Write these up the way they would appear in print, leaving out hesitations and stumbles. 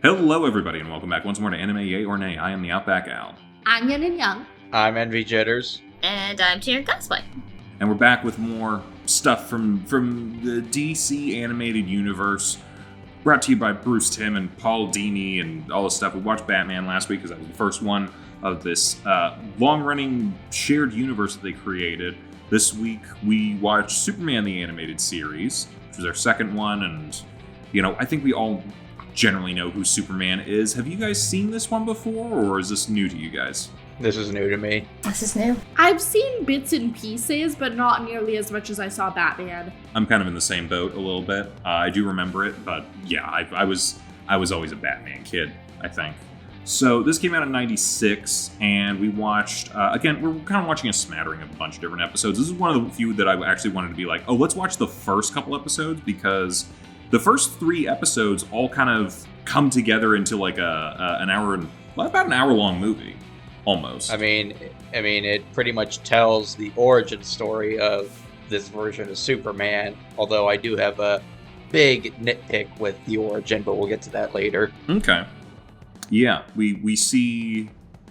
Hello, everybody, and welcome back once more to Anime Yay or Nay. I am TheOutbackAl. I'm Yin&Jung. I'm Envy Jitters. And I'm CheerandCosplay. And we're back with more stuff from the DC animated universe, brought to you by Bruce Timm and Paul Dini and all this stuff. We watched Batman last week because that was the first one of this long-running shared universe that they created. This week, we watched Superman the Animated Series, which was our second one, and, I think we all generally know who Superman is. Have you guys seen this one before, or is this new to you guys? This is new to me. This is new. I've seen bits and pieces, but not nearly as much as I saw Batman. I'm kind of in the same boat a little bit. I do remember it, but yeah, I was always a Batman kid, I think. So this came out in '96, and we watched, again, we're kind of watching a smattering of a bunch of different episodes. This is one of the few that I actually wanted to be like, oh, let's watch the first couple episodes, because the first 3 episodes all kind of come together into like about an hour long movie, almost. I mean, it pretty much tells the origin story of this version of Superman, although I do have a big nitpick with the origin, but we'll get to that later. Okay. Yeah, we see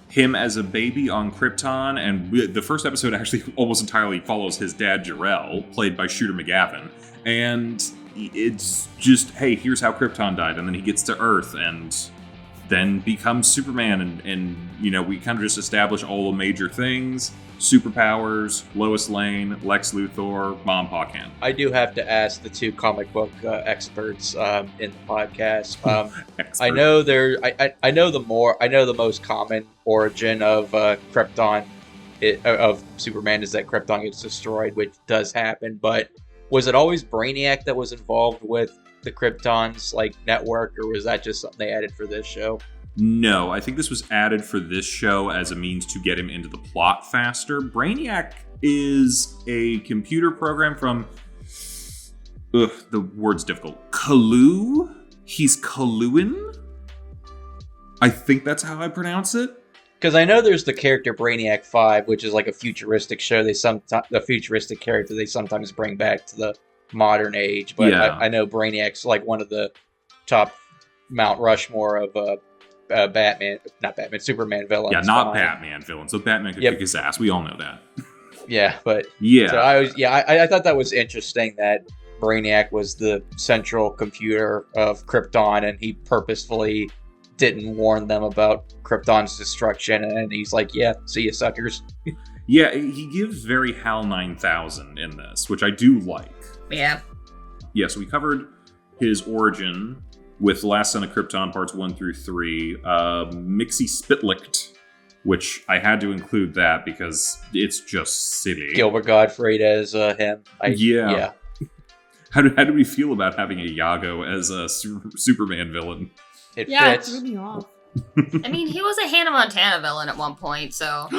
him as a baby on Krypton, and the first episode actually almost entirely follows his dad, Jor-El, played by Shooter McGavin. And it's just, hey, here's how Krypton died, and then he gets to Earth, and then becomes Superman, and we kind of just establish all the major things. Superpowers, Lois Lane, Lex Luthor, Mom Pa Kent. I do have to ask the 2 comic book experts in the podcast. I know I know the most common origin of Krypton, of Superman, is that Krypton gets destroyed, which does happen. But was it always Brainiac that was involved with the Krypton's network, or was that just something they added for this show? No, I think this was added for this show as a means to get him into the plot faster. Brainiac is a computer program from, the word's difficult, Kalu? He's Kaluan? I think that's how I pronounce it. Because I know there's the character Brainiac 5, which is like a futuristic show. The futuristic character they sometimes bring back to the modern age. But yeah. I know Brainiac's like one of the top Mount Rushmore of Superman villains. Yeah, not Batman villains. So Batman could kick his ass. We all know that. Yeah, but yeah. So I thought that was interesting that Brainiac was the central computer of Krypton, and he purposefully didn't warn them about Krypton's destruction, and he's like, yeah, see you suckers. Yeah, he gives very HAL 9000 in this, which I do like. Yeah. Yeah, so we covered his origin with Last Son of Krypton parts 1 through 3, Mixie Spitlicht, which I had to include that because it's just silly. Gilbert Gottfried as him. Yeah. How did we feel about having a Yago as a Superman villain? It fits. It threw me off. I mean, he was a Hannah Montana villain at one point, so it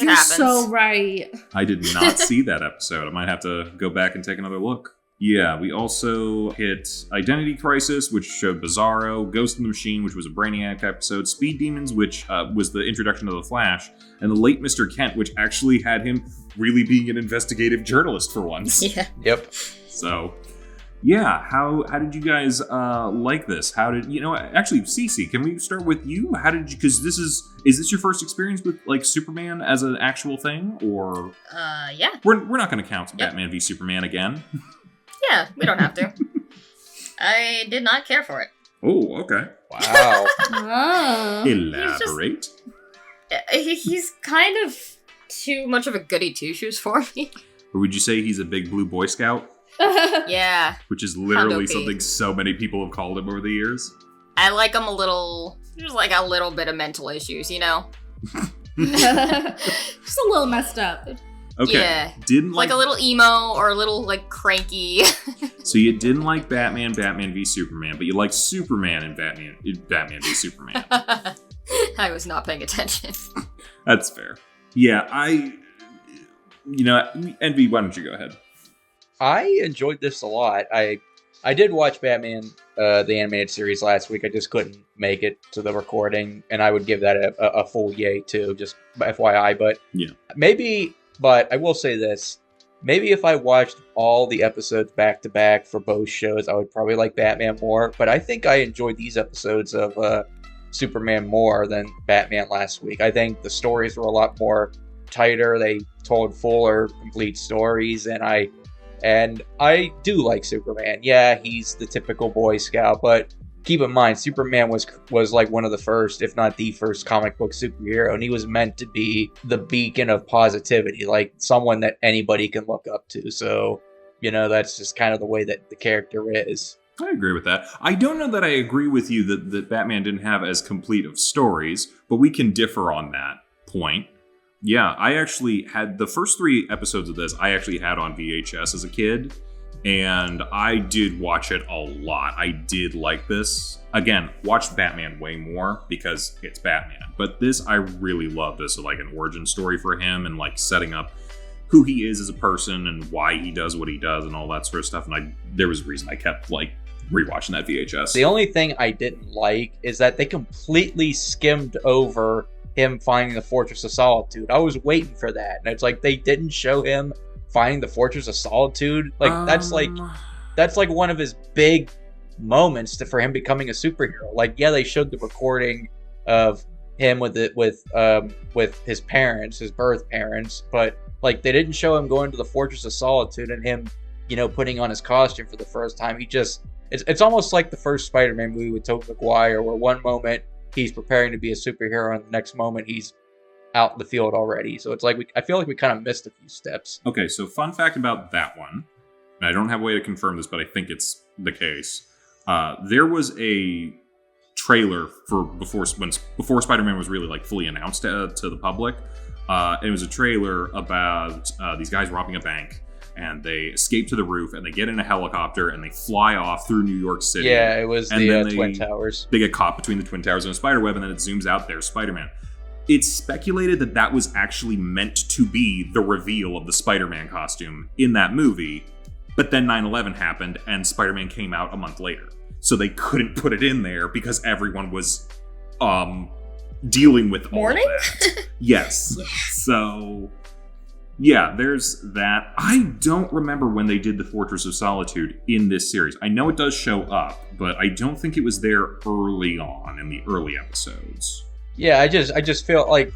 You're happens. so right. I did not see that episode. I might have to go back and take another look. Yeah, we also hit Identity Crisis, which showed Bizarro, Ghost in the Machine, which was a Brainiac episode, Speed Demons, which was the introduction of The Flash, and The Late Mr. Kent, which actually had him really being an investigative journalist for once. Yeah. Yep. So, yeah, how did you guys like this? How did, actually, Cece, can we start with you? How did you, because is this your first experience with, Superman as an actual thing, or? Yeah. We're not going to count Batman v Superman again. Yeah, we don't have to. I did not care for it. Oh, okay. Wow. Oh. Elaborate. He's kind of too much of a goody two-shoes for me. Or would you say he's a big blue Boy Scout? Yeah. Which is literally something so many people have called him over the years. I like him there's a little bit of mental issues, Just a little messed up. Okay. Yeah. Didn't like a little emo or a little cranky. So you didn't like Batman v Superman, but you liked Superman in Batman v Superman. I was not paying attention. That's fair. Yeah, Envy, why don't you go ahead? I enjoyed this a lot. I did watch Batman, the animated series last week. I just couldn't make it to the recording, and I would give that a full yay too, just FYI. But yeah, maybe. But I will say this. maybe if I watched all the episodes back to back for both shows, I would probably like Batman more. But I think I enjoyed these episodes of Superman more than Batman last week. I think the stories were a lot more tighter. They told fuller, complete stories, and I do like Superman. Yeah, he's the typical Boy Scout, but keep in mind, Superman was like one of the first, if not the first, comic book superhero, and he was meant to be the beacon of positivity, like someone that anybody can look up to. So, that's just kind of the way that the character is. I agree with that. I don't know that I agree with you that Batman didn't have as complete of stories, but we can differ on that point. Yeah, I actually had the first 3 episodes of this, I actually had on VHS as a kid. And I did watch it a lot. I did like this. Again, watched Batman way more because it's Batman. But this, I really love this, like an origin story for him and like setting up who he is as a person and why he does what he does and all that sort of stuff. And there was a reason I kept like rewatching that VHS. The only thing I didn't like is that they completely skimmed over him finding the Fortress of Solitude. I was waiting for that. And it's like they didn't show him finding the Fortress of Solitude. Like that's like one of his big moments for him becoming a superhero. Like, yeah, they showed the recording of him with his parents, his birth parents, but like they didn't show him going to the Fortress of Solitude and him, putting on his costume for the first time. It's almost like the first Spider-Man movie with Tobey Maguire, where one moment he's preparing to be a superhero and the next moment he's out in the field already. So it's like I feel like we kind of missed a few steps. Okay, so fun fact about that one, and I don't have a way to confirm this, but I think it's the case. There was a trailer for before Spider-Man was really like fully announced to the public. It was a trailer about these guys robbing a bank, and they escape to the roof, and they get in a helicopter, and they fly off through New York City. Yeah, it was the Twin Towers. They get caught between the Twin Towers and a spiderweb, and then it zooms out. There's Spider-Man. It's speculated that was actually meant to be the reveal of the Spider-Man costume in that movie, but then 9/11 happened and Spider-Man came out a month later. So they couldn't put it in there because everyone was dealing with all of that. Yes. So, yeah, there's that. I don't remember when they did the Fortress of Solitude in this series. I know it does show up, but I don't think it was there early on in the early episodes. Yeah, I just feel like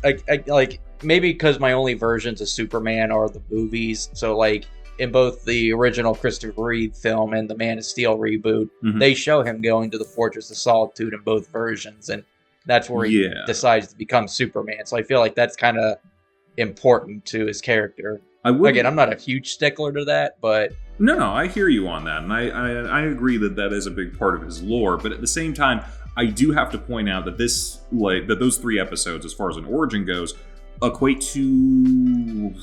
maybe because my only versions of Superman are the movies. So like in both the original Christopher Reeve film and the Man of Steel reboot, they show him going to the Fortress of Solitude in both versions, and that's where he decides to become Superman. So I feel like that's kind of important to his character. Again, I'm not a huge stickler to that, but no, I hear you on that, and I agree that is a big part of his lore. But at the same time, I do have to point out that those 3 episodes, as far as an origin goes, equate to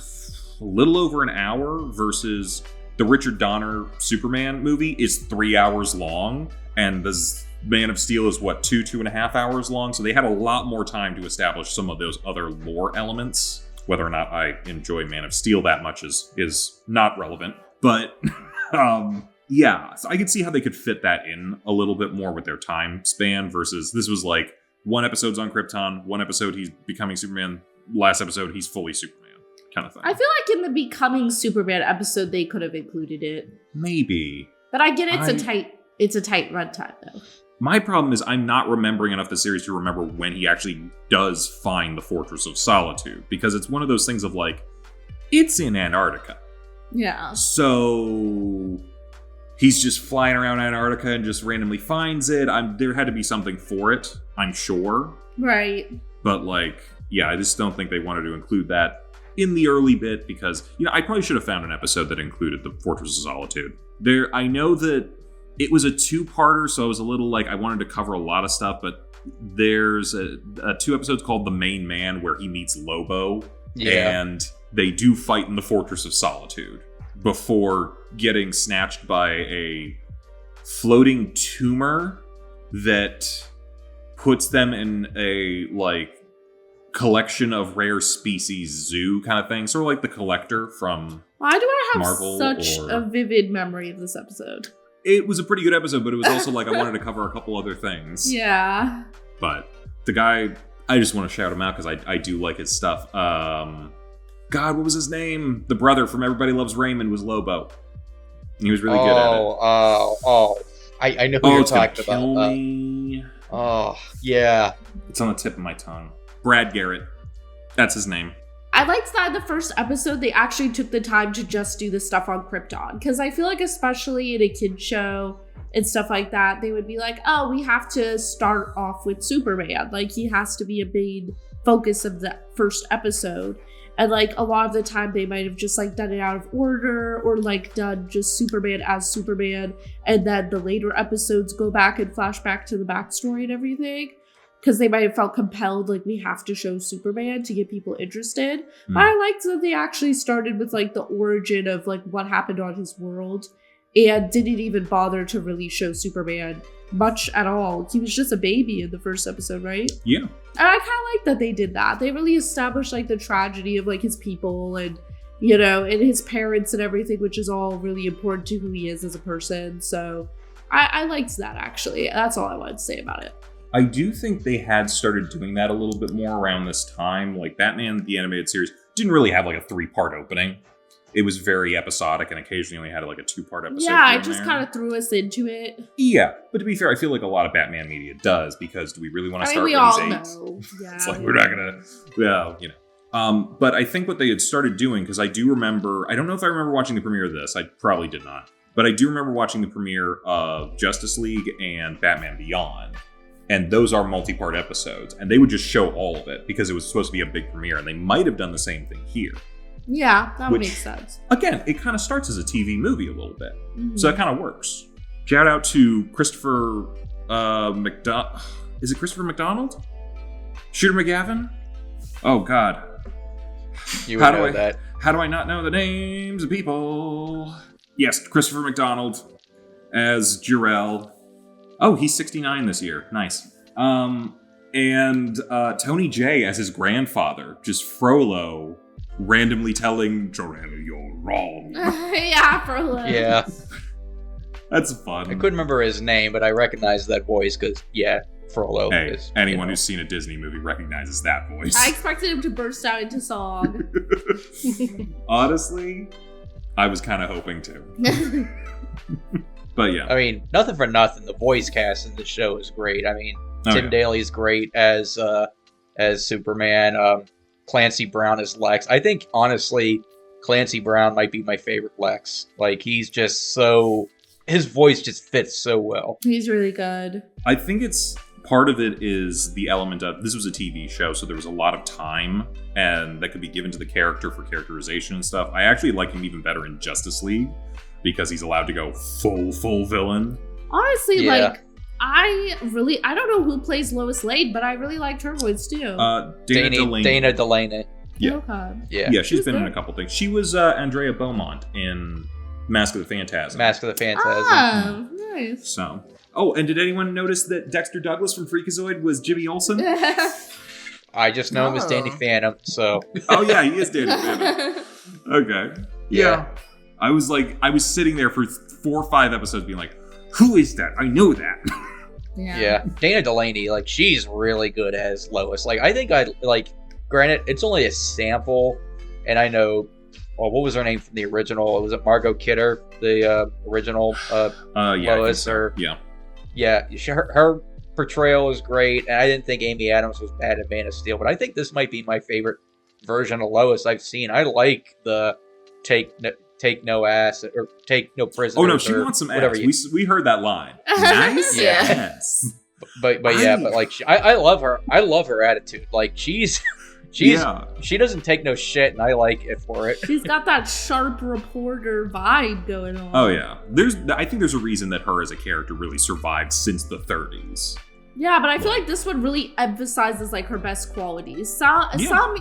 a little over an hour versus the Richard Donner Superman movie is 3 hours long, and the Man of Steel is 2.5 hours long. So they had a lot more time to establish some of those other lore elements. Whether or not I enjoy Man of Steel that much is not relevant, but yeah, so I could see how they could fit that in a little bit more with their time span versus this was like 1 episode's on Krypton, 1 episode he's becoming Superman, last episode he's fully Superman kind of thing. I feel like in the Becoming Superman episode they could have included it. Maybe. But I get it's a tight runtime though. My problem is I'm not remembering enough the series to remember when he actually does find the Fortress of Solitude, because it's one of those things of like, it's in Antarctica. Yeah. So he's just flying around Antarctica and just randomly finds it. There had to be something for it, I'm sure. Right. But like, yeah, I just don't think they wanted to include that in the early bit because, I probably should have found an episode that included the Fortress of Solitude. I know that it was a 2-parter, so I was a little like, I wanted to cover a lot of stuff, but there's 2 episodes called The Main Man where he meets Lobo, and they do fight in the Fortress of Solitude before getting snatched by a floating tumor that puts them in a, like, collection of rare species zoo kind of thing, sort of like the Collector from Why do I have Marvel such a vivid memory of this episode? It was a pretty good episode, but it was also like I wanted to cover a couple other things. Yeah. But the guy, I just want to shout him out because I do like his stuff. God, what was his name? The brother from Everybody Loves Raymond was Lobo. He was really good at it. I know who you're it's gonna talking kill about. me. Yeah. It's on the tip of my tongue. Brad Garrett. That's his name. I liked that in the first episode they actually took the time to just do the stuff on Krypton. Because I feel like especially in a kid show and stuff like that, they would be like, oh, we have to start off with Superman. Like, he has to be a main focus of the first episode. And like a lot of the time they might have just like done it out of order or like done just Superman as Superman. And then the later episodes go back and flash back to the backstory and everything. Because they might have felt compelled, like, we have to show Superman to get people interested. But I liked that they actually started with like the origin of like what happened on his world. And didn't even bother to really show Superman much at all. He was just a baby in the first episode, right? Yeah. And I kind of like that they did that. They really established like the tragedy of like his people and, you know, and his parents and everything, which is all really important to who he is as a person. So I liked that, actually. That's all I wanted to say about it. I do think they had started doing that a little bit more around this time. Like Batman, the animated series, didn't really have like a 3-part opening. It was very episodic and occasionally only had like a 2-part episode. Yeah, it just kind of threw us into it. Yeah, but to be fair, I feel like a lot of Batman media does, because do we really want to start we with all these 8? know. Yeah, It's like, we're not gonna, well, you know. But I think what they had started doing, because I do remember, I don't know if I remember watching the premiere of this, I probably did not, but I do remember watching the premiere of Justice League and Batman Beyond. And those are multi-part episodes, and they would just show all of it because it was supposed to be a big premiere, and they might have done the same thing here. Yeah, that would make sense. Again, it kind of starts as a TV movie a little bit. Mm-hmm. So that kind of works. Shout out to Christopher McDonald. Is it Christopher McDonald? Shooter McGavin? Oh, God. You would know that. How do I not know the names of people? Yes, Christopher McDonald as Jor-El. Oh, he's 69 this year. Nice. And Tony Jay as his grandfather. Just Frollo randomly telling Jor-El, you're wrong. Yeah, for a little. Yeah. That's fun. I couldn't remember his name, but I recognized that voice because, yeah, Frollo Hey, is. anyone who's seen a Disney movie recognizes that voice. I expected him to burst out into song. Honestly, I was kind of hoping to. But yeah. I mean, nothing for nothing. The voice cast in the show is great. I mean, Tim yeah. Daly's great as Superman. Clancy Brown as Lex. I think, honestly, Clancy Brown might be my favorite Lex. Like, he's just so... His voice just fits so well. He's really good. I think it's... Part of it is the element of... This was a TV show, so there was a lot of time and that could be given to the character for characterization and stuff. I actually like him even better in Justice League because he's allowed to go full villain. Honestly, Yeah. like... I don't know who plays Lois Lane, but I really liked her voice too. Dana Delaney. Yeah. Okay. Yeah, she's Who's been in that? a couple things. She was Andrea Beaumont in Mask of the Phantasm. Mask of the Phantasm. Ah, nice. So. Oh, and did anyone notice that Dexter Douglas from Freakazoid was Jimmy Olsen? I just know him as Danny Oh. Phantom, so... Oh yeah, he is Danny Phantom. Okay. Yeah. I was sitting there for 4 or 5 episodes being like, who is that? I know that. Yeah. Dana Delaney, like, she's really good as Lois. Like, I think granted, it's only a sample, and I know, well, what was her name from the original? Was it Margot Kidder, the original Lois? Yeah. Her portrayal is great, and I didn't think Amy Adams was bad at Man of Steel, but I think this might be my favorite version of Lois I've seen. I like the take no ass or take no prisoners. Oh no, she wants some ass. We heard that line. Nice Yeah. ass. But like I love her. I love her attitude. Like she doesn't take no shit, and I like it for it. She's got that sharp reporter vibe going on. Oh yeah. I think there's a reason that her as a character really survived since the 30s. Yeah, but I feel like this one really emphasizes like her best qualities. Some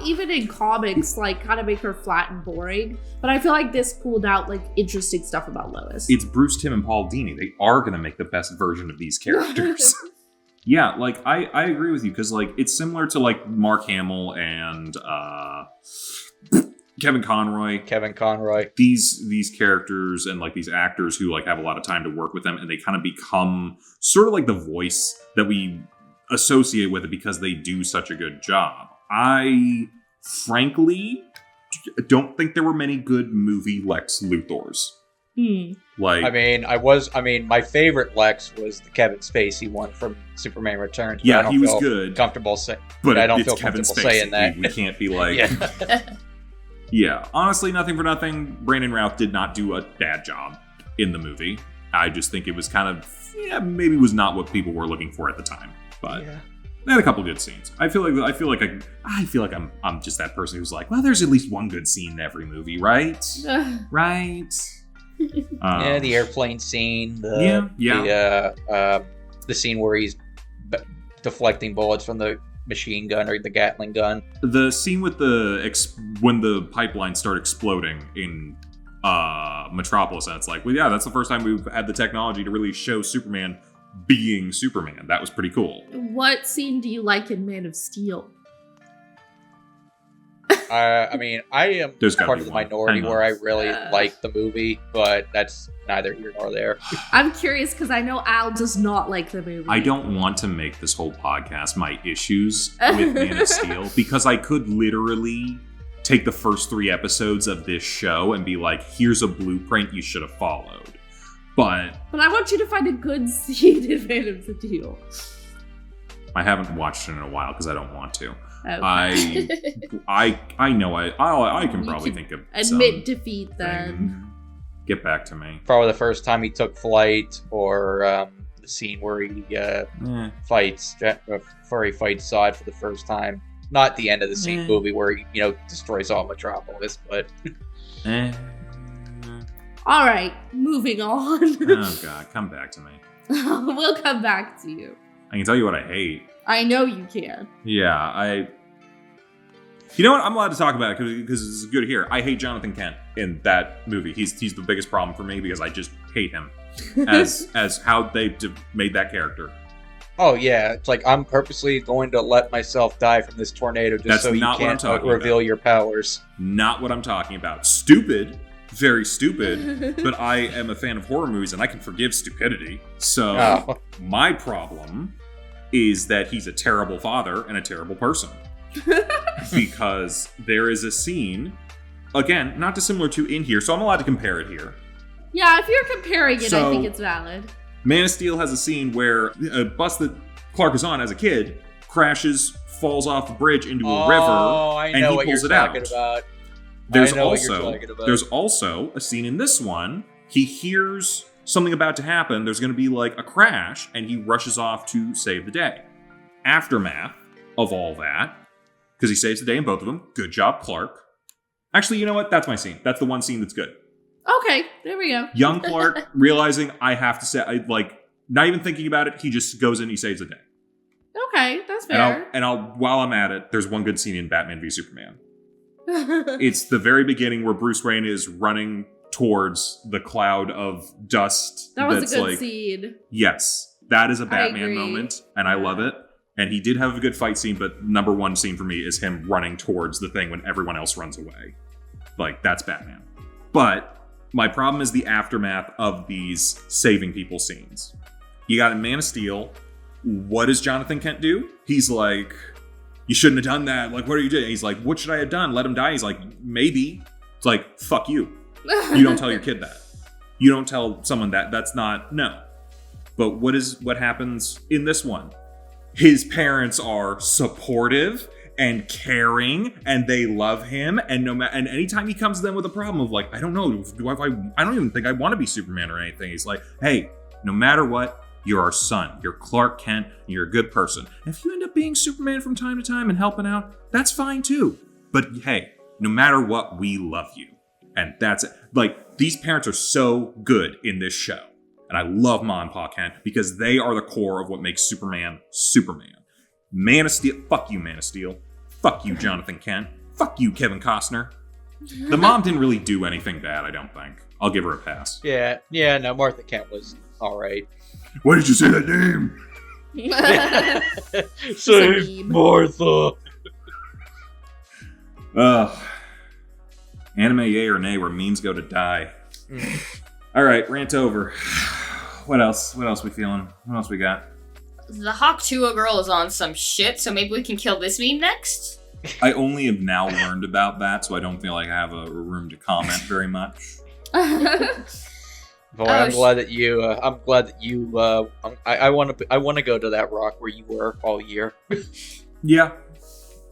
even in comics like kind of make her flat and boring, but I feel like this pulled out like interesting stuff about Lois. It's Bruce Timm and Paul Dini. They are going to make the best version of these characters. Yeah, like I agree with you because like it's similar to like Mark Hamill and Kevin Conroy. These characters and like these actors who like have a lot of time to work with them, and they kind of become sort of like the voice that we associate with it because they do such a good job. I frankly don't think there were many good movie Lex Luthors. Like, my favorite Lex was the Kevin Spacey one from Superman Returns. Yeah, he was good. Comfortable saying, but I don't it's feel Kevin comfortable Spacey. saying that. We can't be like, Yeah. yeah. Honestly, nothing for nothing. Brandon Routh did not do a bad job in the movie. I just think it was kind of, maybe was not what people were looking for at the time. But they had a couple good scenes. I feel like I'm just that person who's like, well, there's at least one good scene in every movie, right? Right. The airplane scene. The scene where he's deflecting bullets from the machine gun or the Gatling gun. The scene with when the pipelines start exploding in Metropolis, and it's like, well, yeah, that's the first time we've had the technology to really show Superman being Superman. That was pretty cool. What scene do you like in Man of Steel? I am part of the minority where I really like the movie, but that's neither here nor there. I'm curious because I know Al does not like the movie. I don't want to make this whole podcast my issues with Man of Steel, because I could literally take the first 3 episodes of this show and be like, here's a blueprint you should have followed. But I want you to find a good scene in Man of Steel. I haven't watched it in a while because I don't want to. Okay. I know I can probably think of admit defeat then. Get back to me. Probably the first time he took flight, or the scene where he fights Zod for the first time. Not the end of the scene movie where he destroys all Metropolis, but all right, moving on. Oh god, come back to me. We'll come back to you. I can tell you what I hate. I know you can. Yeah, you know what? I'm allowed to talk about it because it's good here. I hate Jonathan Kent in that movie. He's the biggest problem for me because I just hate him as how they made that character. Oh yeah, it's like I'm purposely going to let myself die from this tornado just so you can't reveal your powers. Not what I'm talking about. Stupid. Very stupid, but I am a fan of horror movies and I can forgive stupidity. So my problem is that he's a terrible father and a terrible person. Because there is a scene, again, not dissimilar to in here, so I'm allowed to compare it here. Yeah, if you're comparing it, I think it's valid. Man of Steel has a scene where a bus that Clark is on as a kid crashes, falls off the bridge into a river, and he pulls it out. There's also a scene in this one. He hears something about to happen. There's going to be like a crash, and he rushes off to save the day. Aftermath of all that, because he saves the day in both of them. Good job, Clark. Actually, you know what? That's my scene. That's the one scene that's good. Okay, there we go. Young Clark realizing I have to say, not even thinking about it, he just goes in and he saves the day. Okay, that's fair. And I'll while I'm at it, there's one good scene in Batman v Superman. It's the very beginning where Bruce Wayne is running towards the cloud of dust. That was a good scene. Yes, that is a Batman moment, and I love it. And he did have a good fight scene, but number one scene for me is him running towards the thing when everyone else runs away. Like, that's Batman. But my problem is the aftermath of these saving people scenes. You got in Man of Steel. What does Jonathan Kent do? He's like, you shouldn't have done that. Like, what are you doing? He's like, what should I have done? Let him die? He's like, maybe. It's like, fuck you. You don't tell your kid that. You don't tell someone that. That's not, no. But what happens in this one? His parents are supportive and caring, and they love him. And and anytime he comes to them with a problem of like, I don't know, I don't even think I want to be Superman or anything. He's like, hey, no matter what, you're our son. You're Clark Kent. And you're a good person. And if you end up being Superman from time to time and helping out, that's fine too. But hey, no matter what, we love you. And that's it. Like, these parents are so good in this show. And I love Ma and Pa Kent because they are the core of what makes Superman Superman. Man of Steel. Fuck you, Man of Steel. Fuck you, Jonathan Kent. Fuck you, Kevin Costner. The mom didn't really do anything bad, I don't think. I'll give her a pass. Yeah, no, Martha Kent was alright. Why did you say that name? Save Martha. Anime yay or nay where memes go to die. Alright, rant over. What else? What else we feeling? What else we got? The Hawk Tuah girl is on some shit, so maybe we can kill this meme next? I only have now learned about that, so I don't feel like I have a room to comment very much. Boy, I'm glad that you. I want to go to that rock where you were all year. Yeah,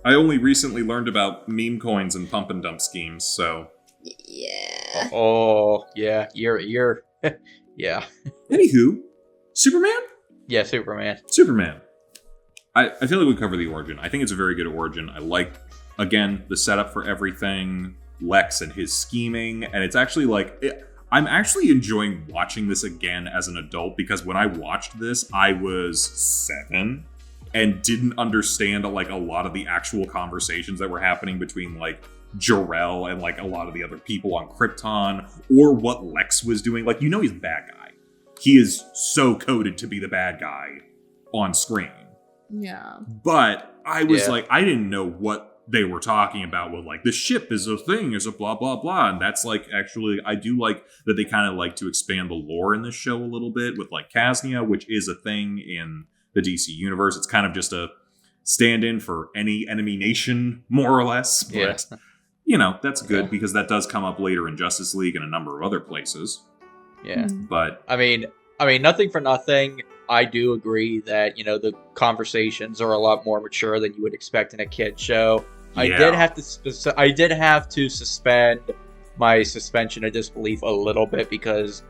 I only recently learned about meme coins and pump and dump schemes, so. Yeah. Oh yeah, you're yeah. Anywho, Superman. Yeah, Superman. Superman. I feel like we covered the origin. I think it's a very good origin. I like, again, the setup for everything, Lex and his scheming, and it's actually like, I'm actually enjoying watching this again as an adult, because when I watched this, I was 7 and didn't understand like a lot of the actual conversations that were happening between like Jor-El and like a lot of the other people on Krypton, or what Lex was doing. Like, you know, he's the bad guy. He is so coded to be the bad guy on screen. Yeah. But I was like, I didn't know what they were talking about with like, the ship is a thing, is a blah, blah, blah. And that's like, actually, I do like that they kind of like to expand the lore in this show a little bit with like Kasnia, which is a thing in the DC universe. It's kind of just a stand-in for any enemy nation, more or less. But, you know, that's good because that does come up later in Justice League and a number of other places. Yeah. But I mean, nothing for nothing. I do agree that, you know, the conversations are a lot more mature than you would expect in a kid show. Yeah. I did have to suspend my suspension of disbelief a little bit because,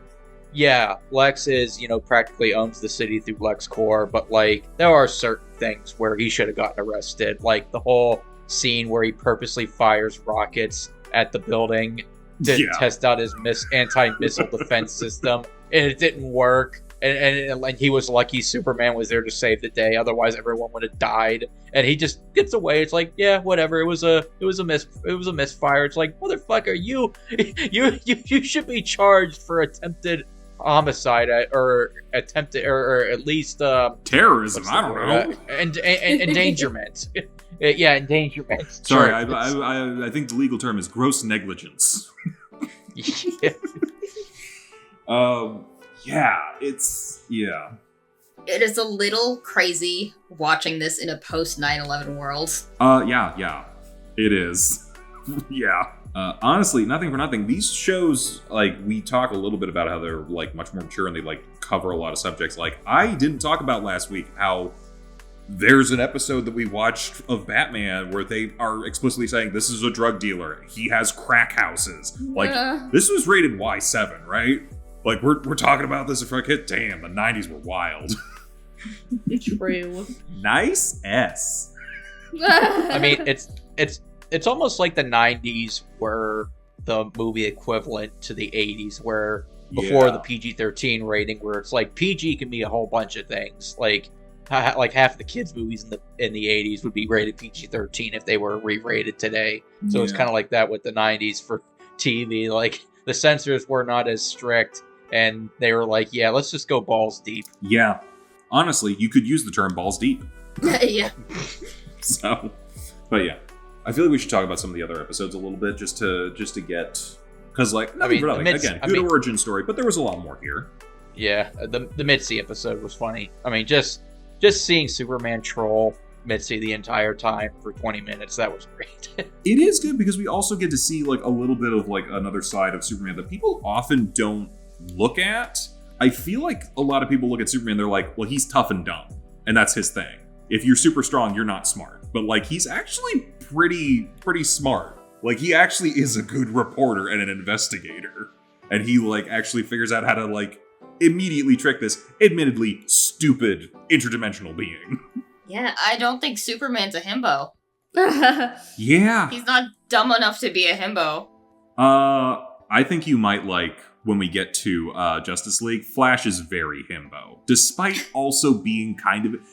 yeah, Lex is, you know, practically owns the city through LexCorp, but like there are certain things where he should have gotten arrested, like the whole scene where he purposely fires rockets at the building to test out his anti-missile defense system, and it didn't work. And he was lucky Superman was there to save the day. Otherwise, everyone would have died. And he just gets away. It's like, yeah, whatever. It was a misfire. It's like, motherfucker, you should be charged for attempted homicide or at least terrorism. I don't know. And endangerment. Yeah, endangerment. Sorry, I think the legal term is gross negligence. Yeah. It is a little crazy watching this in a post 9/11 world. Yeah, it is. Yeah. Honestly, nothing for nothing. These shows, like, we talk a little bit about how they're like much more mature and they like cover a lot of subjects. Like, I didn't talk about last week how there's an episode that we watched of Batman where they are explicitly saying this is a drug dealer. He has crack houses. Like, this was rated Y7, right? Like, we're talking about this if I could. Damn, the 90s were wild. True. Nice S. I mean, it's almost like the 90s were the movie equivalent to the 80s, where before the PG-13 rating, where it's like PG can be a whole bunch of things. Like half the kids' movies in the 80s would be rated PG-13 if they were re-rated today. So it's kind of like that with the 90s for TV. Like, the censors were not as strict, and they were like, yeah, let's just go balls deep. Yeah. Honestly, you could use the term balls deep. Yeah. So, but yeah. I feel like we should talk about some of the other episodes a little bit just to get, because like, good origin story, but there was a lot more here. Yeah, the Mitzi episode was funny. I mean, just seeing Superman troll Mitzi the entire time for 20 minutes, that was great. It is good because we also get to see like a little bit of like another side of Superman that people often don't look at. I feel like a lot of people look at Superman, they're like, well, he's tough and dumb, and that's his thing. If you're super strong, you're not smart. But like, he's actually pretty smart. Like, he actually is a good reporter and an investigator. And he like actually figures out how to like immediately trick this admittedly stupid interdimensional being. Yeah, I don't think Superman's a himbo. Yeah. He's not dumb enough to be a himbo. I think you might like when we get to Justice League. Flash is very himbo, despite also being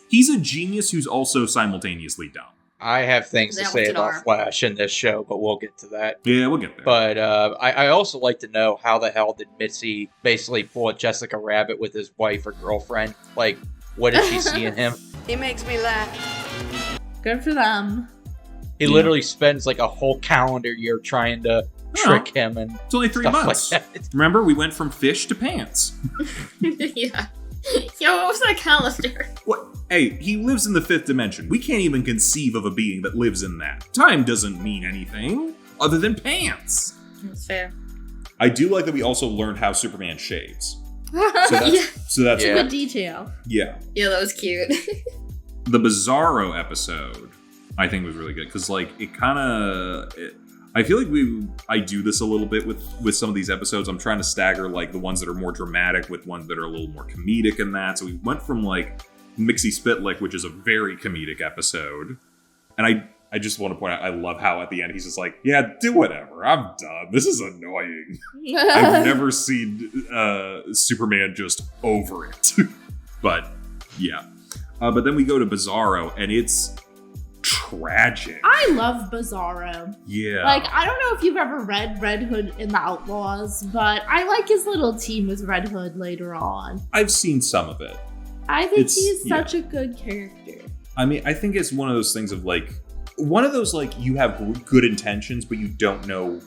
he's a genius who's also simultaneously dumb. I have things to say about Flash in this show, but we'll get to that. Yeah, we'll get there. But I also like to know how the hell did Mitzi basically pull a Jessica Rabbit with his wife or girlfriend? Like, what did she see in him? He makes me laugh. Good for them. He literally spends like a whole calendar year trying to trick him, and it's only 3 months. Like Remember, we went from fish to pants. Yeah. Yo, what was that canister? What? Hey, he lives in the 5th dimension. We can't even conceive of a being that lives in that. Time doesn't mean anything other than pants. That's fair. I do like that we also learned how Superman shaves. Yeah. So that's Yeah. Good detail. Yeah. Yeah, that was cute. The Bizarro episode, I think, was really good because, like, it kind of. I feel like I do this a little bit with some of these episodes. I'm trying to stagger like the ones that are more dramatic with ones that are a little more comedic in that. So we went from like Mixie Spitlick, which is a very comedic episode, and I just want to point out I love how at the end he's just like, yeah, do whatever. I'm done. This is annoying. I've never seen Superman just over it. But yeah. But then we go to Bizarro, and it's tragic. I love Bizarro. Yeah. Like, I don't know if you've ever read Red Hood and the Outlaws, but I like his little team with Red Hood later on. I've seen some of it. I think he's such a good character. I mean, I think it's one of those things of like, one of those like, you have good intentions, but you don't know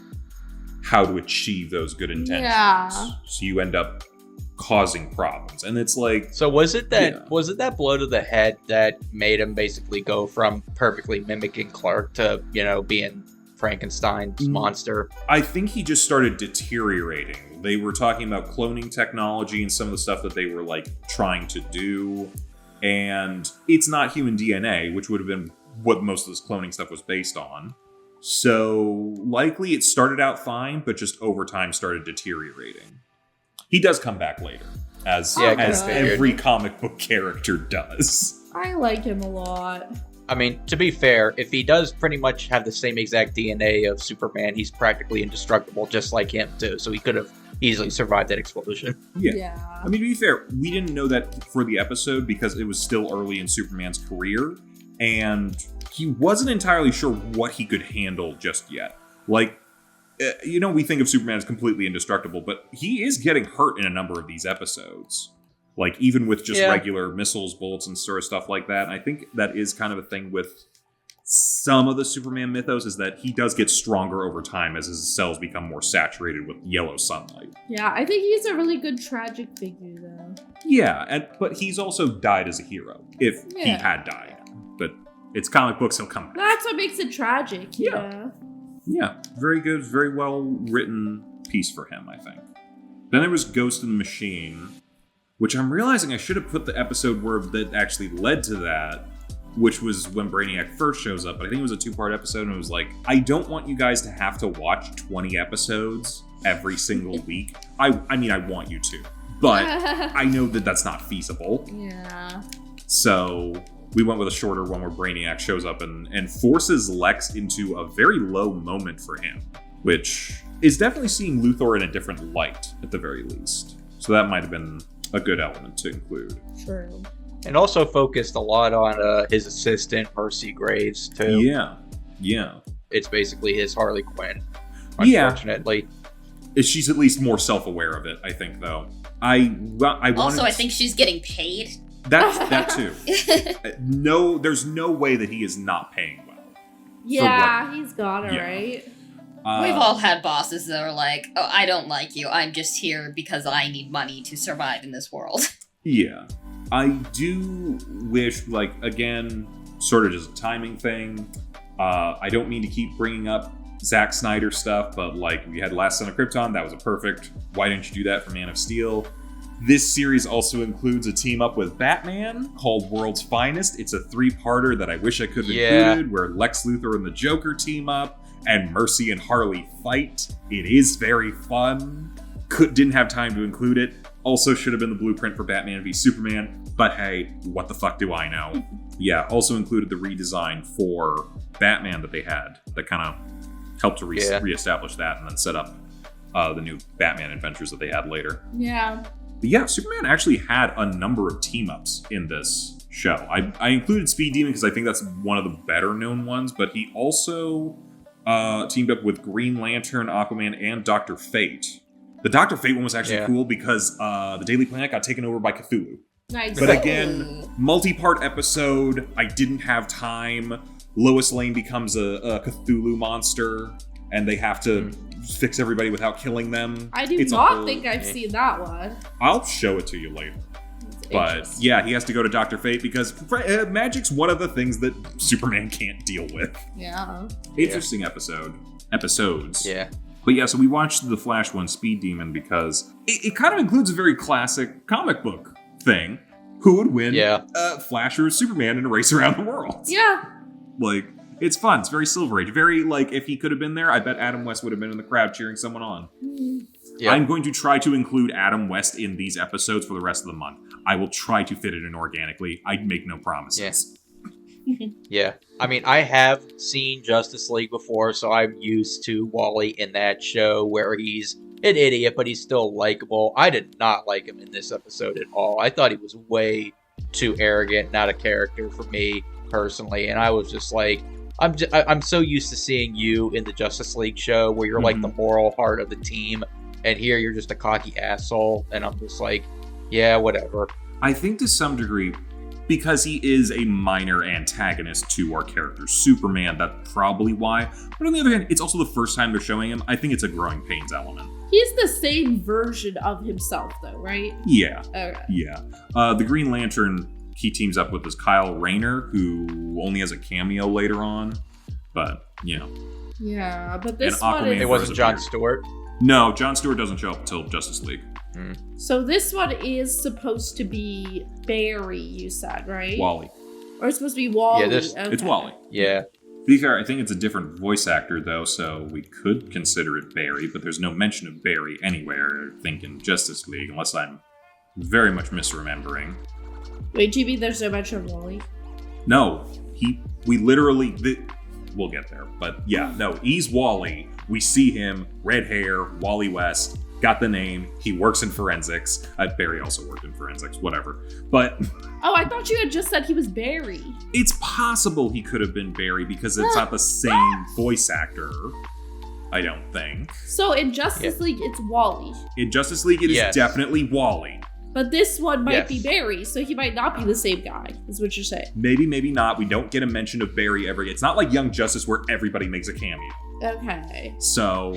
how to achieve those good intentions. Yeah. So you end up causing problems. And it's like, So was it that blow to the head that made him basically go from perfectly mimicking Clark to, being Frankenstein's monster? I think he just started deteriorating. They were talking about cloning technology and some of the stuff that they were like trying to do. And it's not human DNA, which would have been what most of this cloning stuff was based on. So likely it started out fine, but just over time started deteriorating. He does come back later, as every comic book character does. I like him a lot. I mean, to be fair, if he does pretty much have the same exact DNA of Superman, he's practically indestructible, just like him, too. So he could have easily survived that explosion. Yeah. I mean, to be fair, we didn't know that for the episode because it was still early in Superman's career, and he wasn't entirely sure what he could handle just yet. Like, we think of Superman as completely indestructible, but he is getting hurt in a number of these episodes. Like, even with just regular missiles, bullets, and sort of stuff like that. And I think that is kind of a thing with some of the Superman mythos, is that he does get stronger over time as his cells become more saturated with yellow sunlight. Yeah, I think he's a really good tragic figure, though. Yeah, but he's also died as a hero, if he had died. But it's comic books, he'll come back. That's what makes it tragic, Yeah, very good, very well written piece for him, I think. Then there was Ghost in the Machine, which I'm realizing I should have put the episode where that actually led to that, which was when Brainiac first shows up. But I think it was a 2-part episode, and it was like, I don't want you guys to have to watch 20 episodes every single week. I mean, I want you to, but I know that that's not feasible. Yeah. So we went with a shorter one where Brainiac shows up and forces Lex into a very low moment for him, which is definitely seeing Luthor in a different light, at the very least. So that might have been a good element to include. True. And also focused a lot on his assistant, Mercy Graves, too. Yeah. It's basically his Harley Quinn, unfortunately. She's at least more self-aware of it, I think, though. I think she's getting paid. That too. There's no way that he is not paying well. Yeah, he's got it, right? We've all had bosses that are like, oh, I don't like you. I'm just here because I need money to survive in this world. Yeah. I do wish, like, again, sort of just a timing thing. I don't mean to keep bringing up Zack Snyder stuff, but, like, we had Last Son of Krypton. That was a perfect. Why didn't you do that for Man of Steel? This series also includes a team up with Batman called World's Finest. It's a 3-parter that I wish I could have included, where Lex Luthor and the Joker team up, and Mercy and Harley fight. It is very fun. Didn't have time to include it. Also should have been the blueprint for Batman v Superman, but hey, what the fuck do I know? Yeah, also included the redesign for Batman that they had that kind of helped to reestablish that and then set up the new Batman adventures that they had later. Yeah. But yeah, Superman actually had a number of team-ups in this show. I included Speed Demon because I think that's one of the better-known ones, but he also teamed up with Green Lantern, Aquaman, and Dr. Fate. The Dr. Fate one was actually cool because the Daily Planet got taken over by Cthulhu. Nice. But again, multi-part episode, I didn't have time. Lois Lane becomes a Cthulhu monster, and they have to fix everybody without killing them. I do not think I've seen that one. I'll show it to you later. But yeah, he has to go to Dr. Fate because magic's one of the things that Superman can't deal with. Yeah. Interesting episodes. Yeah. But yeah, so we watched the Flash one, Speed Demon, because it kind of includes a very classic comic book thing. Who would win Flash or Superman in a race around the world? Yeah. Like, it's fun. It's very Silver Age. Very, like, if he could have been there, I bet Adam West would have been in the crowd cheering someone on. Yeah. I'm going to try to include Adam West in these episodes for the rest of the month. I will try to fit it in organically. I make no promises. Yeah. I mean, I have seen Justice League before, so I'm used to Wally in that show where he's an idiot, but he's still likable. I did not like him in this episode at all. I thought he was way too arrogant, not a character for me personally, and I was just like, I'm so used to seeing you in the Justice League show where you're like the moral heart of the team, and here you're just a cocky asshole, and I'm just like, yeah, whatever. I think to some degree, because he is a minor antagonist to our character, Superman, that's probably why. But on the other hand, it's also the first time they're showing him. I think it's a growing pains element. He's the same version of himself, though, right? Yeah. Okay. Yeah. The Green Lantern, he teams up with this Kyle Rayner, who only has a cameo later on. But, you know. Yeah, but this one It wasn't John Stewart? No, John Stewart doesn't show up until Justice League. So this one is supposed to be Barry, you said, right? Wally. Or it's supposed to be Wally. Yeah, it's Wally. Yeah. To be fair, I think it's a different voice actor, though, so we could consider it Barry, but there's no mention of Barry anywhere, I think, in Justice League, unless I'm very much misremembering. Wait, do you mean there's no mention of Wally? No, we literally, we'll get there, but yeah, no, he's Wally. We see him, red hair, Wally West, got the name, he works in forensics. Barry also worked in forensics, whatever. But... Oh, I thought you had just said he was Barry. It's possible he could have been Barry because it's not the same voice actor, I don't think. So in Justice League, it's Wally. In Justice League, it is definitely Wally. But this one might be Barry, so he might not be the same guy, is what you're saying. Maybe, maybe not. We don't get a mention of Barry ever. It's not like Young Justice where everybody makes a cameo. Okay. So...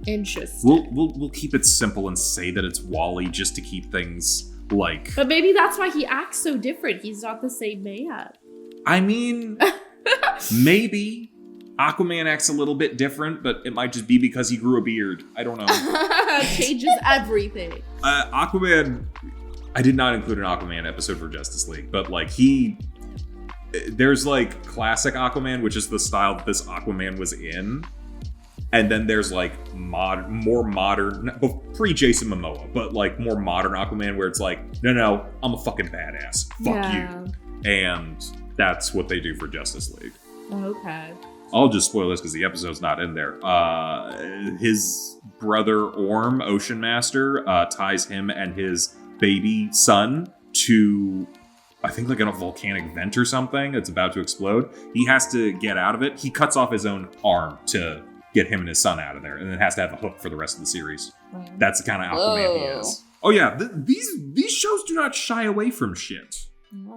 Interesting. We'll keep it simple and say that it's Wally just to keep things like... But maybe that's why he acts so different. He's not the same man. I mean, maybe. Aquaman acts a little bit different, but it might just be because he grew a beard. I don't know. Changes everything. Aquaman... I did not include an Aquaman episode for Justice League, but like there's like classic Aquaman, which is the style that this Aquaman was in. And then there's like more modern, pre-Jason Momoa, but like more modern Aquaman where it's like, no, I'm a fucking badass. Fuck you. And that's what they do for Justice League. Okay. I'll just spoil this because the episode's not in there. His brother Orm, Ocean Master, ties him and his baby son to... I think like in a volcanic vent or something that's about to explode. He has to get out of it. He cuts off his own arm to get him and his son out of there, and then has to have a hook for the rest of the series. That's the kind of Aquaman he is. Oh yeah, these shows do not shy away from shit.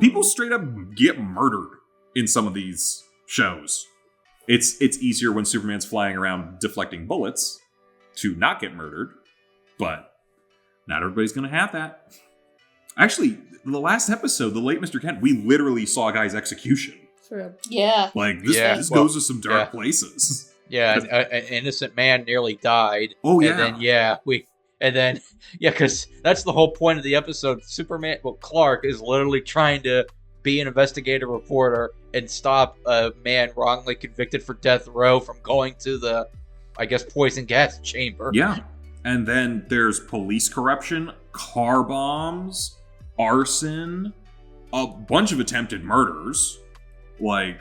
People straight up get murdered in some of these shows. It's easier when Superman's flying around deflecting bullets to not get murdered, but not everybody's gonna have that. Actually, the last episode, The Late Mr. Kent, we literally saw a guy's execution. True. Yeah. Like, this goes to some dark places. Yeah, an innocent man nearly died. Oh, yeah. And then, because that's the whole point of the episode. Clark is literally trying to be an investigative reporter and stop a man wrongly convicted for death row from going to the, I guess, poison gas chamber. Yeah. And then there's police corruption, car bombs, arson, a bunch of attempted murders. Like,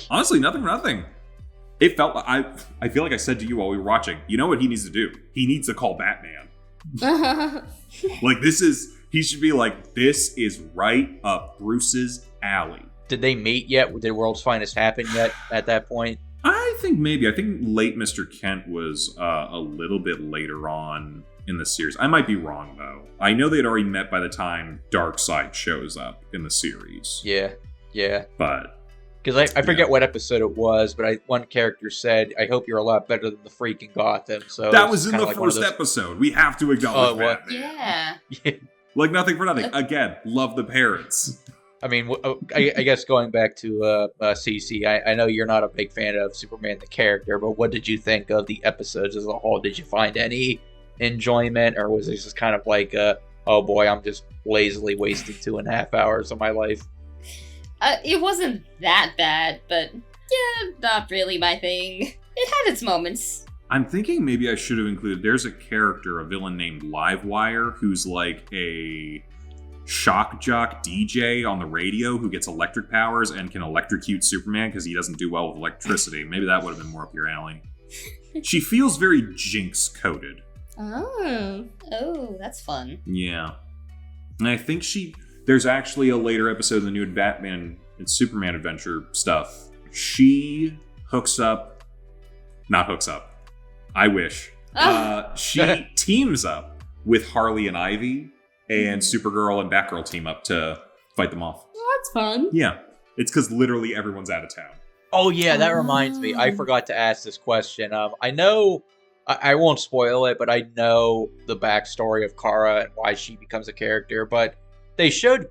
honestly, nothing. It felt, I feel like I said to you while we were watching, you know what he needs to do? He needs to call Batman. Like, he should be like, this is right up Bruce's alley. Did they meet yet? Did World's Finest happen yet at that point? I think maybe. I think Late Mr. Kent was a little bit later on in the series. I might be wrong, though. I know they'd already met by the time Darkseid shows up in the series. Yeah. But... Because I forget what episode it was, but one character said, I hope you're a lot better than the freak in Gotham. So that was in the first episode. We have to acknowledge that. Yeah. Like nothing for nothing. Again, love the parents. I mean, I guess going back to CC, I know you're not a big fan of Superman the character, but what did you think of the episodes as a whole? Did you find any enjoyment, or was it just kind of like, oh boy, I'm just lazily wasting 2.5 hours of my life? It wasn't that bad, but yeah, not really my thing. It had its moments. I'm thinking maybe I should have included, there's a character, a villain named Livewire, who's like a shock jock DJ on the radio who gets electric powers and can electrocute Superman because he doesn't do well with electricity. Maybe that would have been more up your alley. She feels very Jinx-coded. Oh, That's fun. Yeah. And I think there's actually a later episode of the new Batman and Superman adventure stuff. She not hooks up. I wish. She teams up with Harley and Ivy, and Supergirl and Batgirl team up to fight them off. well, that's fun. Yeah. It's because literally everyone's out of town. Oh yeah, that reminds me. I forgot to ask this question. I know, I won't spoil it, but I know the backstory of Kara and why she becomes a character. But they showed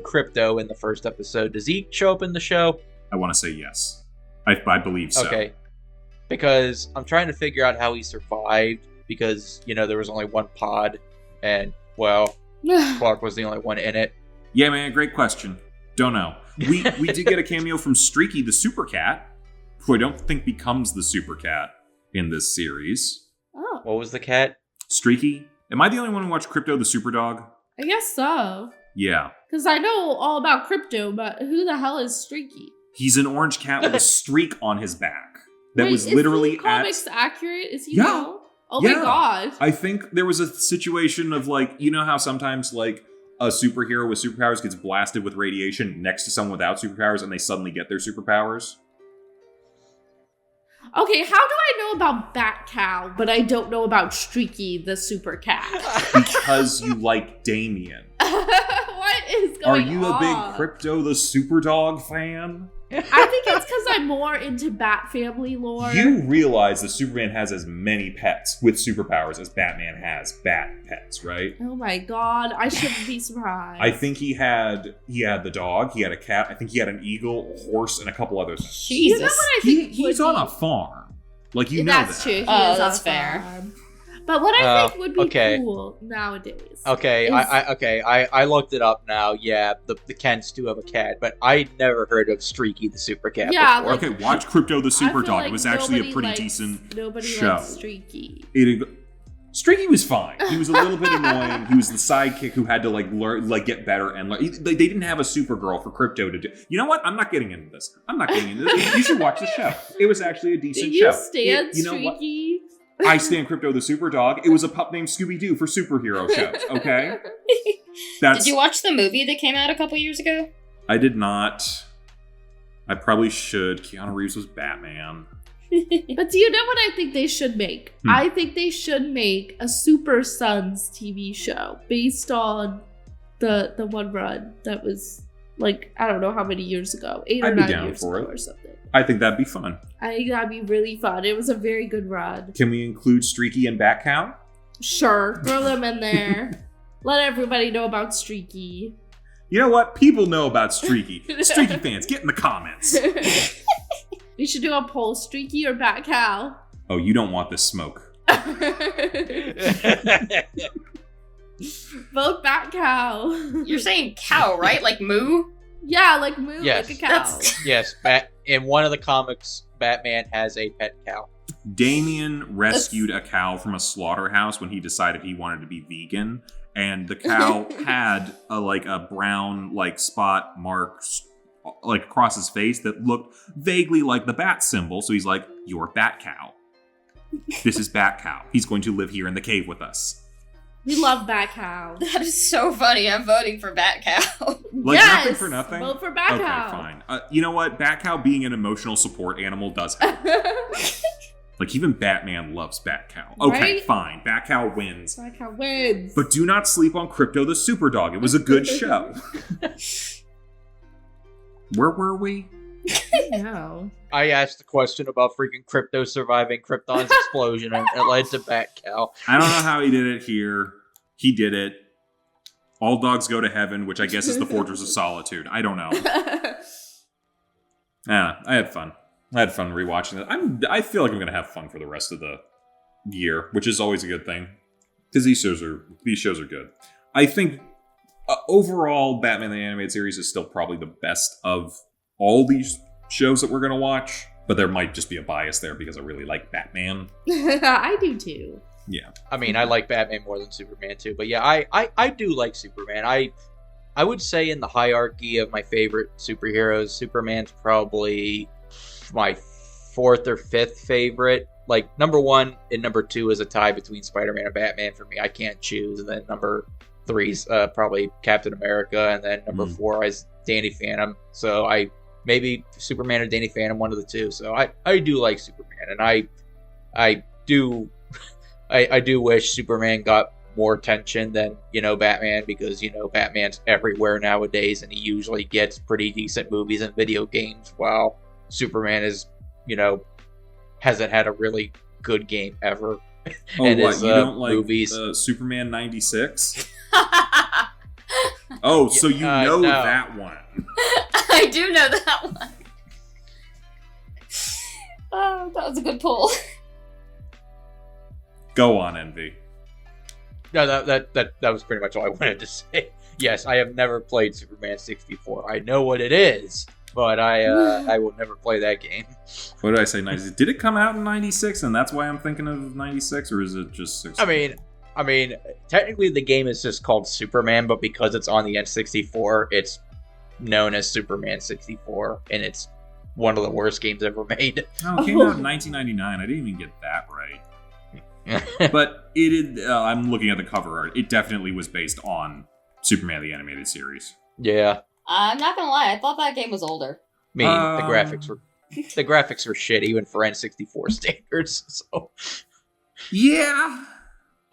Crypto in the first episode. Does he show up in the show? I want to say yes. I believe so. Okay. Because I'm trying to figure out how he survived, because, there was only one pod, and, well, Clark was the only one in it. Yeah, man, great question. Don't know. We did get a cameo from Streaky the Super Cat, who I don't think becomes the Super Cat in this series. Oh, What was the cat? Streaky? Am I the only one who watched Crypto the Super Dog? I guess so. Yeah. Because I know all about Crypto, but who the hell is Streaky? He's an orange cat with a streak on his back. That Wait, was literally is he comics accurate? Is he Yeah. real? Oh Yeah. my god. I think there was a situation of like, you know how sometimes like a superhero with superpowers gets blasted with radiation next to someone without superpowers and they suddenly get their superpowers? Okay, how do I know about BatCal, but I don't know about Streaky the Super Cat? Because you like Damien. What is Are going on? you a big Crypto the Superdog fan? I think it's because I'm more into Bat Family lore. You realize that Superman has as many pets with superpowers as Batman has bat pets, right? Oh my god, I shouldn't be surprised. I think he had the dog, he had a cat, I think he had an eagle, a horse, and a couple other things. You know Jesus. what I think He's would on be- a farm. Like, you know That's that. true. He Oh, is that's on a fair. farm. But what I think would be okay. cool nowadays. Okay, is- I looked it up now. Yeah, the Kents do have a cat, but I never heard of Streaky the Super Cat Yeah, before. like- Okay, watch Crypto the I Super feel Dog. like It was actually a nobody pretty likes- decent Nobody show. likes Streaky. Streaky was fine. He was a little bit annoying. He was the sidekick who had to learn, get better, and they didn't have a Supergirl for Crypto to do. You know what? I'm not getting into this. You should watch the show. It was actually a Do decent you show. stand You know what? Streaky? I stand Crypto the Super Dog. It was a pup named Scooby-Doo for superhero shows, okay? Did you watch the movie that came out a couple years ago? I did not. I probably should. Keanu Reeves was Batman. But do you know what I think they should make? I think they should make a Super Sons TV show based on the one run that was I don't know how many years ago, 8 or I'd be 9 down years for ago it. or something. I think that'd be fun. I think that'd be really fun. It was a very good run. Can we include Streaky and BatCow? Sure, throw them in there. Let everybody know about Streaky. You know what? People know about Streaky. Streaky fans, get in the comments. We should do a poll, Streaky or BatCal. Oh, you don't want this smoke. Vote BatCal. You're saying cow, right? Like moo? Yeah, like moo, Yes. like a cow. That's- Yes, in one of the comics, Batman has a pet cow. Damien rescued a cow from a slaughterhouse when he decided he wanted to be vegan, and the cow had a brown spot mark across his face that looked vaguely like the bat symbol. So he's like, "You're Bat Cow. This is Bat Cow. He's going to live here in the cave with us." We love BatCal. That is so funny. I'm voting for Bat Cow. Nothing for nothing. Vote for BatCal. Okay, fine. You know what? Bat Cow being an emotional support animal does help. Even Batman loves Bat Cow. Okay, Right? fine. Bat Cow wins. BatCal wins. But do not sleep on Crypto the Superdog. It was a good show. Where were we? No. I asked the question about freaking Crypto surviving Krypton's explosion, and it led to Bat Cow. I don't know how he did it here. He did it. All Dogs Go to Heaven, which I guess is the Fortress of Solitude. I don't know. I had fun. I had fun rewatching it. I feel like I'm going to have fun for the rest of the year, which is always a good thing. Because these shows are good. I think overall, Batman the Animated Series is still probably the best of all these shows that we're going to watch. But there might just be a bias there because I really like Batman. I do too. Yeah. I mean, I like Batman more than Superman too. But yeah, I do like Superman. I would say in the hierarchy of my favorite superheroes, Superman's probably my fourth or fifth favorite. Like, number one and number two is a tie between Spider-Man and Batman for me. I can't choose. And then number three's probably Captain America. And then number four is Danny Phantom. So maybe Superman or Danny Phantom, one of the two. So I do like Superman. And I do wish Superman got more attention than, Batman, because, Batman's everywhere nowadays and he usually gets pretty decent movies and video games, while Superman is, hasn't had a really good game ever. Oh, and what? his, You don't like movies. Superman 96? Oh, so you know no. that one. I do know that one. Oh, that was a good pull. Go on, Envy. No, that was pretty much all I wanted to say. Yes, I have never played Superman 64. I know what it is, but I will never play that game. What did I say? 96? Did it come out in 96 and that's why I'm thinking of 96, or is it just 60? I mean, technically the game is just called Superman, but because it's on the N64, it's known as Superman 64, and it's one of the worst games ever made. No, it came out in 1999. I didn't even get that right. But I'm looking at the cover art. It definitely was based on Superman the Animated Series. Yeah. I'm not gonna lie, I thought that game was older. I mean, the graphics were shit even for N64 standards. So. Yeah.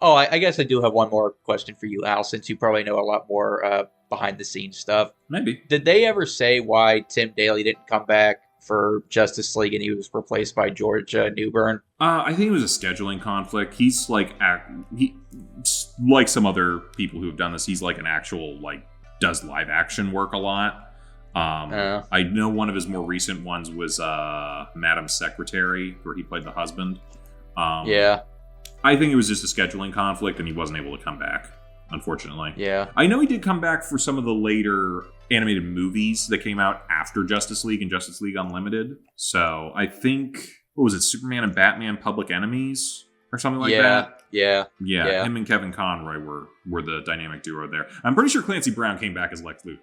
Oh, I guess I do have one more question for you, Al, since you probably know a lot more behind the scenes stuff. Maybe. Did they ever say why Tim Daly didn't come back for Justice League and he was replaced by George Newbern? I think it was a scheduling conflict. He's like some other people who have done this. He's like an actual does live action work a lot. I know one of his more recent ones was Madam Secretary, where he played the husband. Yeah. I think it was just a scheduling conflict, and he wasn't able to come back, unfortunately. Yeah. I know he did come back for some of the later animated movies that came out after Justice League and Justice League Unlimited. So I think, what was it, Superman and Batman Public Enemies? Or something like that? Yeah. Him and Kevin Conroy were the dynamic duo there. I'm pretty sure Clancy Brown came back as Lex Luthor.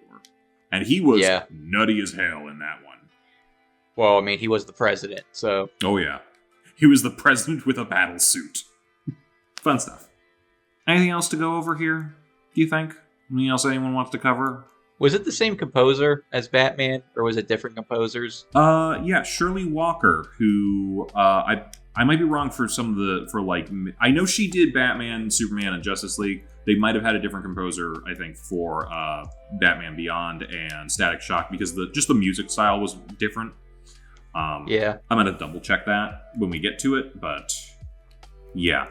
And he was nutty as hell in that one. Well, I mean, he was the president, so... Oh, yeah. He was the president with a battle suit. Fun stuff. Anything else to go over here, do you think? Anything else anyone wants to cover? Was it the same composer as Batman, or was it different composers? Yeah, Shirley Walker, who I might be wrong for some of I know she did Batman, Superman, and Justice League. They might have had a different composer, I think, for Batman Beyond and Static Shock, because the music style was different. Yeah. I'm gonna double check that when we get to it, but yeah.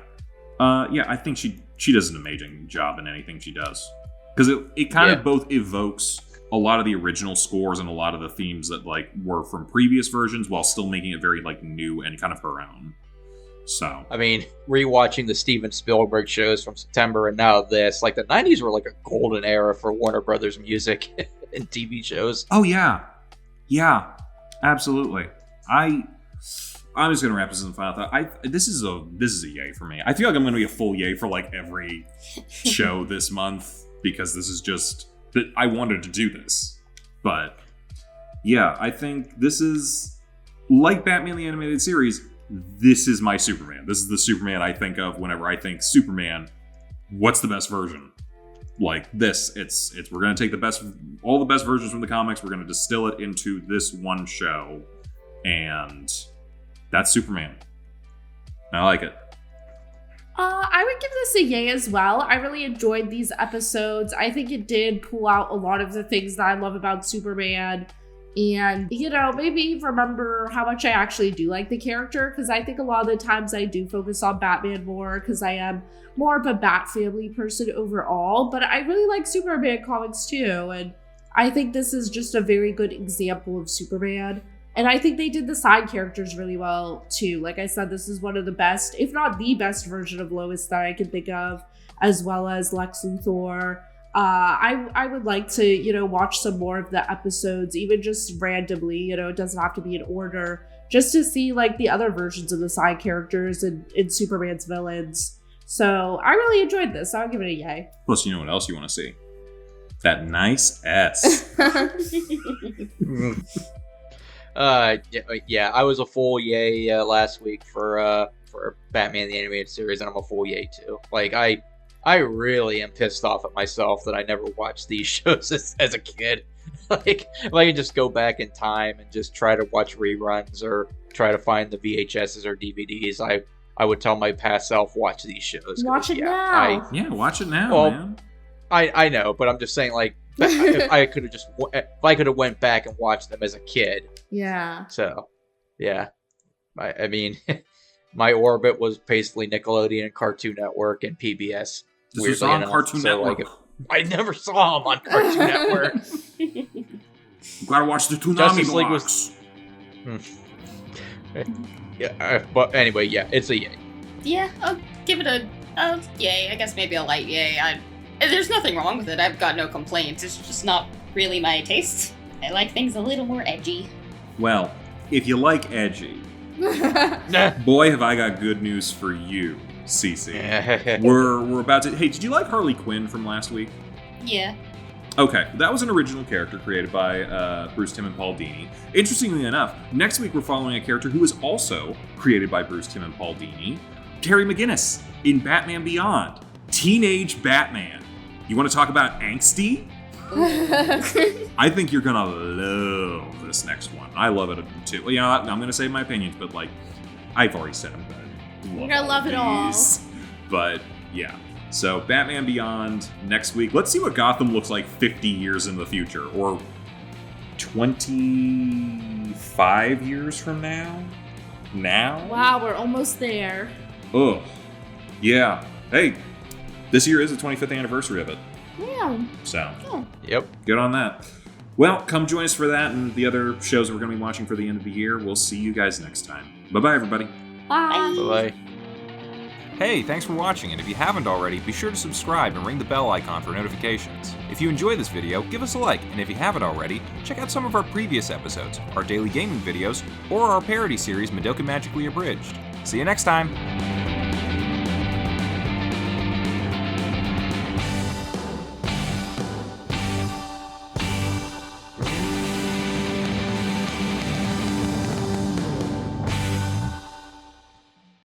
I think she does an amazing job in anything she does. Because it kind of both evokes a lot of the original scores and a lot of the themes that were from previous versions, while still making it very new and kind of her own. So I mean, rewatching the Steven Spielberg shows from September and now this, the 90s were a golden era for Warner Brothers music and TV shows. Oh yeah, absolutely. I'm just gonna wrap this in the final thought. This is a yay for me. I feel like I'm gonna be a full yay for every show this month, because this is just that I wanted to do this. But yeah, I think this is like Batman the Animated Series. This is my Superman. This is the Superman I think of whenever I think Superman. What's the best version? It's we're gonna take all the best versions from the comics. We're gonna distill it into this one show, and that's Superman. I like it. I would give this a yay as well. I really enjoyed these episodes. I think it did pull out a lot of the things that I love about Superman. and, you know, maybe remember how much I actually do like the character, because I think a lot of the times I do focus on Batman more because I am more of a Bat family person overall, but I really like Superman comics too, and I think this is just a very good example of Superman. And I think they did the side characters really well too. Like I said, this is one of the best, if not the best version of Lois that I can think of, as well as Lex Luthor. I would like to, you know, watch some more of the episodes, even just randomly, you know, it doesn't have to be in order, just to see like the other versions of the side characters and Superman's villains. So I really enjoyed this. I'll give it a yay. Plus, you know what else you want to see? That nice S. Yeah, I was a full yay last week for Batman the Animated Series, and I'm a full yay too. Like, I really am pissed off at myself that I never watched these shows as a kid. Like, if I can just go back in time and just try to watch reruns or try to find the VHSs or DVDs, I would tell my past self, watch these shows. Watch it now. Watch it now, man. I know, but I'm just saying, like, if I could have went back and watched them as a kid. Yeah. So, yeah. I mean, my orbit was basically Nickelodeon and Cartoon Network and PBS. This was on Cartoon Network. Like, I never saw them on Cartoon Network. You gotta watch the Toonami blocks. Yeah, but anyway, yeah, it's a yay. Yeah, I'll give it a yay. I guess maybe a light yay. There's nothing wrong with it. I've got no complaints. It's just not really my taste. I like things a little more edgy. Well, if you like edgy, boy, have I got good news for you, Cece. We're about to... Hey, did you like Harley Quinn from last week? Yeah. Okay, that was an original character created by Bruce Timm and Paul Dini. Interestingly enough, next week we're following a character who was also created by Bruce Timm and Paul Dini, Terry McGinnis, in Batman Beyond. Teenage Batman. You want to talk about angsty? I think you're gonna love this next one. I love it too. Well, you know, I'm gonna say my opinions, but like, I've already said them. You're gonna love it all. But yeah, so Batman Beyond next week. Let's see what Gotham looks like 50 years in the future, or 25 years from now. Wow, we're almost there. Ugh. Yeah. Hey, this year is the 25th anniversary of it. Yeah. So, Yep. Good on that. Well, come join us for that and the other shows we're going to be watching for the end of the year. We'll see you guys next time. Bye-bye, everybody. Bye. Bye-bye. Hey, thanks for watching, and if you haven't already, be sure to subscribe and ring the bell icon for notifications. If you enjoyed this video, give us a like, and if you haven't already, check out some of our previous episodes, our daily gaming videos, or our parody series Madoka Magically Abridged. See you next time!